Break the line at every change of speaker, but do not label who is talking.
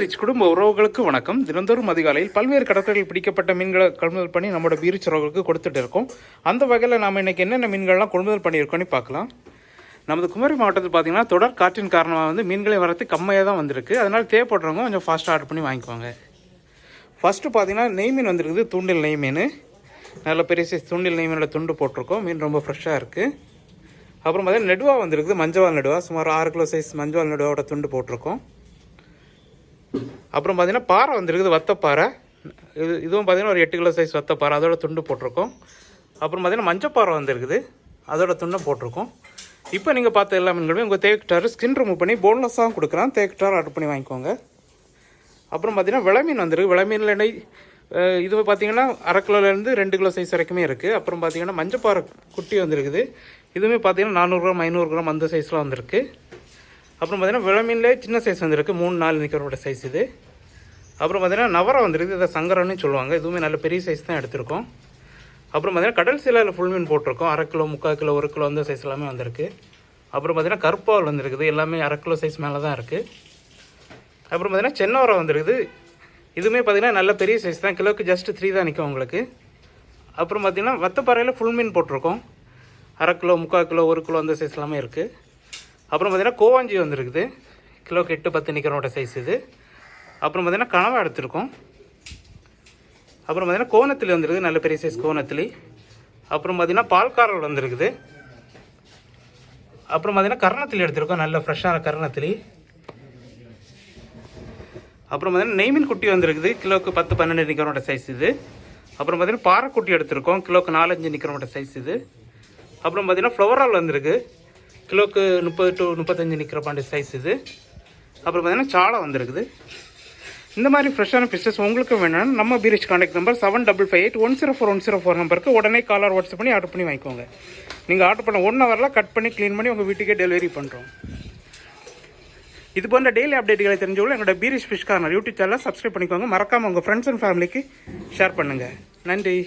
பீரிச் குடும்ப உறவுகளுக்கு வணக்கம். தினந்தோறும் அதிகாலையில் பல்வேறு கடற்கரையில் பிடிக்கப்பட்ட மீன்களை கொள்முதல் பண்ணி நம்மளோட பீரிச் உறவுகளுக்கு கொடுத்துட்டு இருக்கோம். அந்த வகையில் நாம் இன்றைக்கி என்னென்ன மீன்கள்லாம் கொள்முதல் பண்ணியிருக்கோன்னு பார்க்கலாம். நமது குமரி மாவட்டத்தில் பார்த்திங்கன்னா தொடர் காற்றின் காரணமாக மீன்களை வரத்து கம்மியாக தான் வந்திருக்கு. அதனால் தேவைப்படுறவங்க கொஞ்சம் ஃபாஸ்ட்டாக ஆர்டர் பண்ணி வாங்கிக்குவாங்க. ஃபஸ்ட்டு பார்த்திங்கன்னா நெய் மீன் வந்துருக்குது. தூண்டில் நெய் மீன், நல்ல பெரிய சைஸ் தூண்டில் நெய் மீனோட துண்டு போட்டிருக்கோம். மீன் ரொம்ப ஃப்ரெஷ்ஷாக இருக்குது. அப்புறம் பார்த்தீங்கன்னா நெடுவா வந்துருக்குது. மஞ்சவால் நெடுவா, சுமார் 6 கிலோ சைஸ் மஞ்சவால் நெடுவாவோட துண்டு போட்டிருக்கோம். அப்புறம் பார்த்திங்கன்னா பாறை வந்துருக்குது, வத்தப்பாறை. இதுவும் பார்த்திங்கன்னா ஒரு 8 கிலோ சைஸ் வத்தப்பாறை, அதோட துண்டு போட்டிருக்கோம். அப்புறம் பார்த்திங்கன்னா மஞ்சப்பாறை வந்துருக்குது, அதோட துண்டை போட்டிருக்கோம். இப்போ நீங்கள் பார்த்த எல்லா மீன்களுமே உங்கள் தேக்கிட்டார் ஸ்கின் ரிமூவ் பண்ணி போன்லெஸ்ஸாகவும் கொடுக்குறான். தேக்கிட்டார் ஆர்டர் பண்ணி வாங்கிக்கோங்க. அப்புறம் பார்த்திங்கன்னா விளமீன் வந்துருக்கு. விளமீனில் நெய் இது பார்த்திங்கன்னா 1/2 கிலோலேருந்து 2 கிலோ சைஸ் வரைக்குமே இருக்குது. அப்புறம் பார்த்திங்கன்னா மஞ்சப்பாறை குட்டி வந்துருக்குது. இதுவுமே பார்த்திங்கன்னா 400 கிராம் 500 கிராம் அந்த சைஸில் வந்திருக்கு. அப்புறம் பார்த்திங்கன்னா விளமீன்லே சின்ன சைஸ் வந்துருக்கு, 3-4 நிற்கிறோட சைஸ் இது. அப்புறம் பார்த்திங்கன்னா நவரா வந்துருக்கு, இதை சங்கரன்னு சொல்லுவாங்க. இதுவுமே நல்ல பெரிய சைஸ் தான் எடுத்திருக்கோம். அப்புறம் பார்த்திங்கன்னா கடல் சீலாவில் ஃபுல் மீன் போட்டிருக்கோம். 1/2 கிலோ 3/4 கிலோ 1 கிலோ அந்த சைஸ் எல்லாமே வந்திருக்கு. அப்புறம் பார்த்திங்கன்னா கருப்பால் வந்துருக்குது, எல்லாமே 1/2 கிலோ சைஸ் மேலே தான் இருக்குது. அப்புறம் பார்த்திங்கன்னா சென்னவரா வந்துருக்குது. இதுவுமே பார்த்திங்கன்னா நல்ல பெரிய சைஸ் தான், கிலோக்கு ஜஸ்ட் 3 தான் நிற்கும் உங்களுக்கு. அப்புறம் பார்த்திங்கன்னா வத்தப்பாறையில் ஃபுல் மீன் போட்டிருக்கோம். 1/2 கிலோ 3/4 கிலோ 1 கிலோ அந்த சைஸ் எல்லாமே இருக்குது. அப்புறம் பார்த்திங்கன்னா கோவாஞ்சி வந்துருக்குது, கிலோக்கு 8-10 நிற்கிறோட சைஸ் இது. அப்புறம் பார்த்திங்கன்னா கனவா எடுத்திருக்கோம். அப்புறம் பார்த்திங்கன்னா கோணத்திலி வந்துருக்குது, நல்ல பெரிய சைஸ் கோணத்திலி. அப்புறம் பார்த்திங்கன்னா பால்காரல் வந்துருக்குது. அப்புறம் பார்த்திங்கன்னா கர்ணத்திலி எடுத்திருக்கோம், நல்ல ஃப்ரெஷ்ஷான கர்ணத்திலி. அப்புறம் பார்த்திங்கன்னா நெய்மீன் குட்டி வந்துருக்குது, கிலோக்கு 10-12 நிற்கிறோட சைஸ் இது. அப்புறம் பார்த்திங்கன்னா பாறைக்குட்டி எடுத்திருக்கோம், கிலோக்கு 4-5 நிற்கிறோட சைஸ் இது. அப்புறம் பார்த்திங்கன்னா ஃப்ளவரால் வந்துருக்கு, கிலோக்கு 30-35 நிற்கிற பாண்டி சைஸ் இது. அப்புறம் பார்த்திங்கன்னா சாலை வந்துருக்குது. இந்த மாதிரி ஃப்ரெஷ்ஷான ஃபிஷ்ஷஸ் உங்களுக்கு வேணும்னா நம்ம பீரிச் கான்டாக்ட் நம்பர் 7558104104 நம்பருக்கு உடனே காலர் வாட்ஸ்அப் பண்ணி ஆர்டர் பண்ணி வாங்கிக்கோங்க. நீங்கள் ஆர்டர் பண்ண 1 ஹவரில் கட் பண்ணி க்ளீன் பண்ணி உங்கள் வீட்டுக்கே டெலிவரி பண்ணுறோம். இது போன்ற டெய்லி அப்டேட்டுகளை தெரிஞ்சவங்களும் எங்களோட பீரிச் ஃபிஷ் கார்னர் யூடியூப் சேனலை சப்ஸ்கிரைப் பண்ணிக்கோங்க. மறக்காமல் உங்கள் ஃப்ரெண்ட்ஸ் அண்ட் ஃபேமிலிக்கு ஷேர் பண்ணுங்கள். நன்றி.